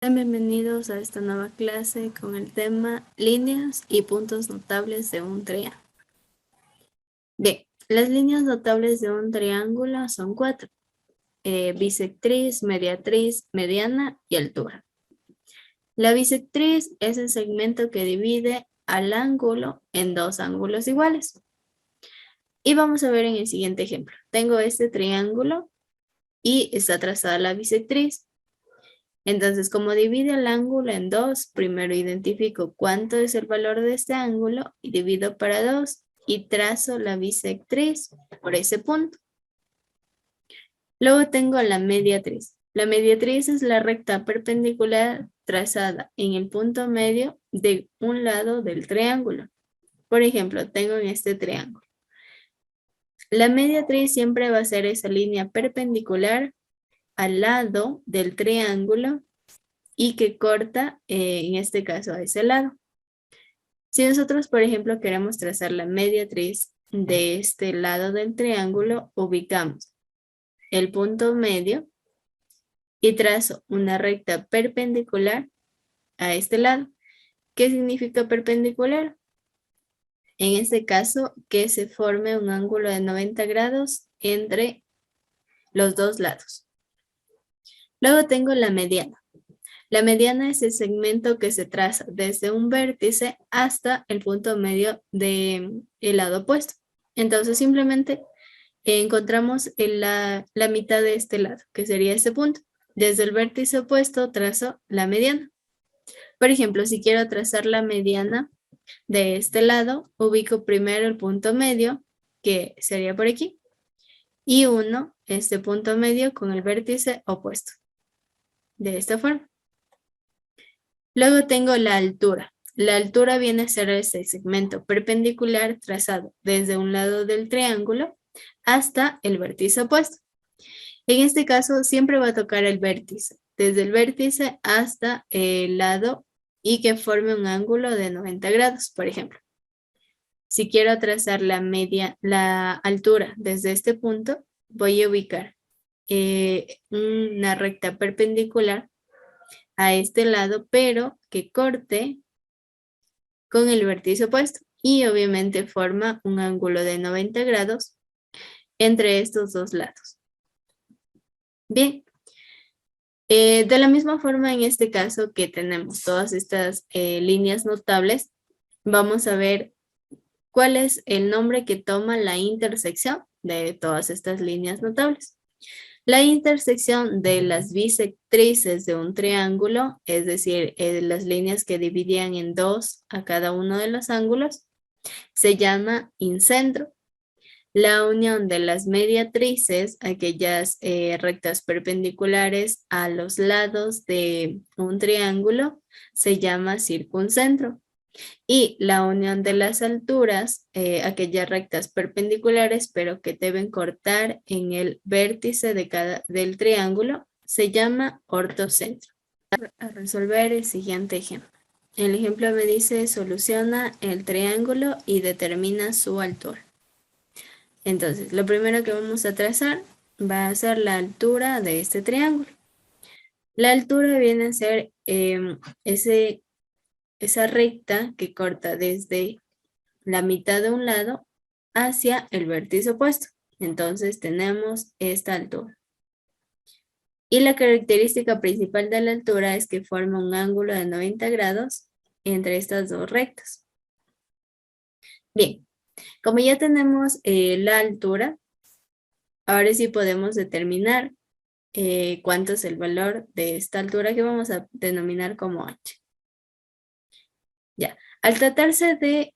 Bienvenidos a esta nueva clase con el tema líneas y puntos notables de un triángulo. Bien, las líneas notables de un triángulo son 4. Bisectriz, mediatriz, mediana y altura. La bisectriz es el segmento que divide al ángulo en dos ángulos iguales. Y vamos a ver en el siguiente ejemplo. Tengo este triángulo y está trazada la bisectriz. Entonces, como divide el ángulo en dos, primero identifico cuánto es el valor de este ángulo y divido para 2 y trazo la bisectriz por ese punto. Luego tengo la mediatriz. La mediatriz es la recta perpendicular trazada en el punto medio de un lado del triángulo. Por ejemplo, tengo en este triángulo. La mediatriz siempre va a ser esa línea perpendicular al lado del triángulo y que corta, en este caso, a ese lado. Si nosotros, por ejemplo, queremos trazar la mediatriz de este lado del triángulo, ubicamos el punto medio y trazo una recta perpendicular a este lado. ¿Qué significa perpendicular? En este caso, que se forme un ángulo de 90 grados entre los dos lados. Luego tengo la mediana. La mediana es el segmento que se traza desde un vértice hasta el punto medio del lado opuesto. Entonces simplemente encontramos la mitad de este lado, que sería este punto. Desde el vértice opuesto trazo la mediana. Por ejemplo, si quiero trazar la mediana de este lado, ubico primero el punto medio, que sería por aquí, y uno este punto medio con el vértice opuesto. De esta forma. Luego tengo la altura. La altura viene a ser ese segmento perpendicular trazado desde un lado del triángulo hasta el vértice opuesto. En este caso siempre va a tocar el vértice, desde el vértice hasta el lado y que forme un ángulo de 90 grados, por ejemplo. Si quiero trazar la altura desde este punto, voy a ubicar una recta perpendicular a este lado, pero que corte con el vértice opuesto y obviamente forma un ángulo de 90 grados entre estos dos lados. Bien, de la misma forma en este caso que tenemos todas estas líneas notables, vamos a ver cuál es el nombre que toma la intersección de todas estas líneas notables. La intersección de las bisectrices de un triángulo, es decir, las líneas que dividían en dos a cada uno de los ángulos, se llama incentro. La unión de las mediatrices, aquellas rectas perpendiculares a los lados de un triángulo, se llama circuncentro. Y la unión de las alturas, aquellas rectas perpendiculares, pero que deben cortar en el vértice del triángulo, se llama ortocentro. A resolver el siguiente ejemplo. El ejemplo me dice, soluciona el triángulo y determina su altura. Entonces, lo primero que vamos a trazar va a ser la altura de este triángulo. La altura viene a ser esa recta que corta desde la mitad de un lado hacia el vértice opuesto. Entonces tenemos esta altura. Y la característica principal de la altura es que forma un ángulo de 90 grados entre estas dos rectas. Bien, como ya tenemos la altura, ahora sí podemos determinar cuánto es el valor de esta altura que vamos a denominar como h. Ya, al tratarse de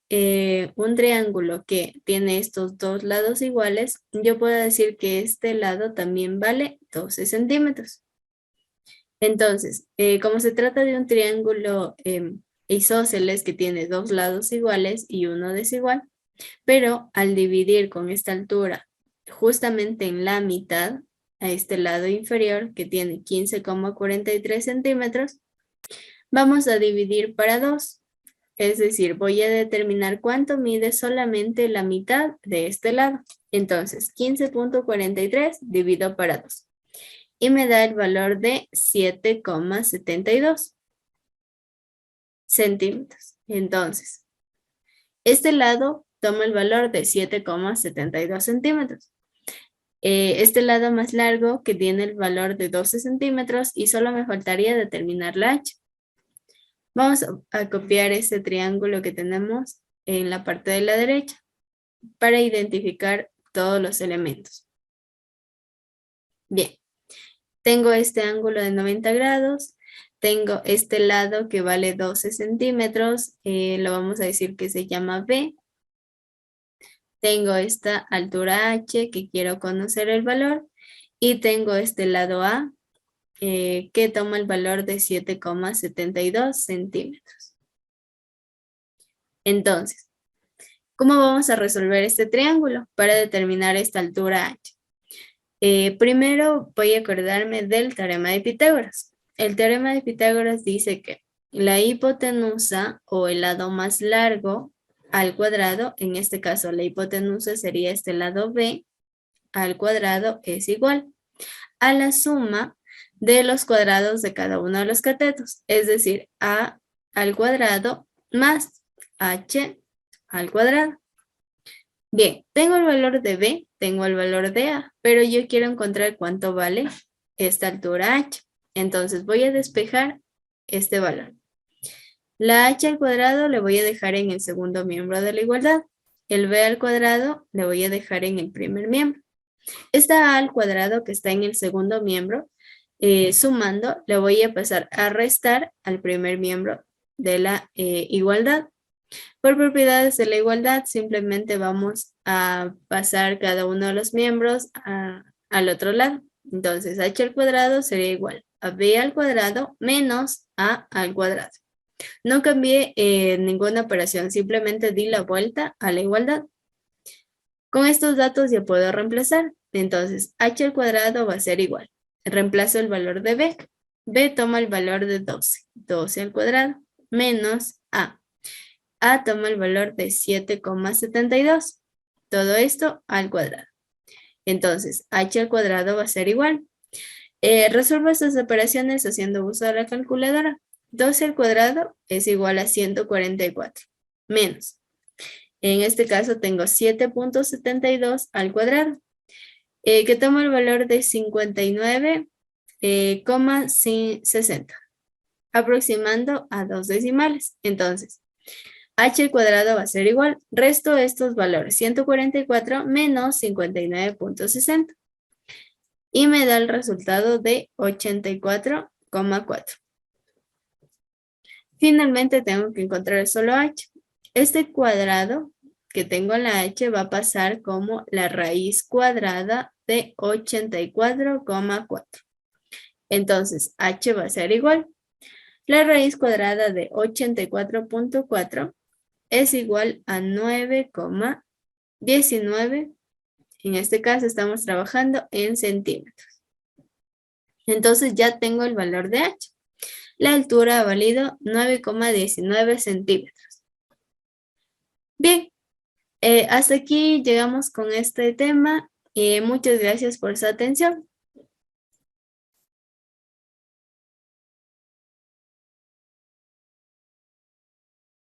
un triángulo que tiene estos dos lados iguales, yo puedo decir que este lado también vale 12 centímetros. Entonces, como se trata de un triángulo isósceles que tiene dos lados iguales y uno desigual, pero al dividir con esta altura justamente en la mitad, a este lado inferior que tiene 15,43 centímetros, vamos a dividir para 2. Es decir, voy a determinar cuánto mide solamente la mitad de este lado. Entonces, 15,43 divido para 2. y me da el valor de 7,72 centímetros. Entonces, este lado toma el valor de 7,72 centímetros. Este lado más largo que tiene el valor de 12 centímetros y solo me faltaría determinar la H. Vamos a copiar este triángulo que tenemos en la parte de la derecha para identificar todos los elementos. Bien, tengo este ángulo de 90 grados, tengo este lado que vale 12 centímetros, lo vamos a decir que se llama B. Tengo esta altura H que quiero conocer el valor y tengo este lado A que toma el valor de 7,72 centímetros. Entonces, ¿cómo vamos a resolver este triángulo para determinar esta altura H? Primero voy a acordarme del teorema de Pitágoras. El teorema de Pitágoras dice que la hipotenusa o el lado más largo al cuadrado, en este caso la hipotenusa sería este lado B, al cuadrado es igual a la suma de los cuadrados de cada uno de los catetos, es decir, A al cuadrado más H al cuadrado. Bien, tengo el valor de B, tengo el valor de A, pero yo quiero encontrar cuánto vale esta altura H. Entonces voy a despejar este valor. La H al cuadrado le voy a dejar en el segundo miembro de la igualdad. El B al cuadrado le voy a dejar en el primer miembro. Esta A al cuadrado que está en el segundo miembro, sumando, le voy a pasar a restar al primer miembro de la igualdad. Por propiedades de la igualdad, simplemente vamos a pasar cada uno de los miembros al otro lado. Entonces, H al cuadrado sería igual a B al cuadrado menos A al cuadrado. No cambié ninguna operación, simplemente di la vuelta a la igualdad. Con estos datos ya puedo reemplazar. Entonces, H al cuadrado va a ser igual. Reemplazo el valor de B. B toma el valor de 12. 12 al cuadrado menos A. A toma el valor de 7,72. Todo esto al cuadrado. Entonces, H al cuadrado va a ser igual. Resuelvo estas operaciones haciendo uso de la calculadora. 12 al cuadrado es igual a 144. Menos. En este caso tengo 7,72 al cuadrado. Que toma el valor de 59,60. Aproximando a 2 decimales. Entonces, H al cuadrado va a ser igual. Resto estos valores. 144 menos 59,60. Y me da el resultado de 84,4. Finalmente tengo que encontrar solo H. Este cuadrado que tengo en la H va a pasar como la raíz cuadrada de 84,4. Entonces, H va a ser igual. La raíz cuadrada de 84,4 es igual a 9,19. En este caso estamos trabajando en centímetros. Entonces ya tengo el valor de H. La altura ha valido 9,19 centímetros. Bien, hasta aquí llegamos con este tema. Muchas gracias por su atención.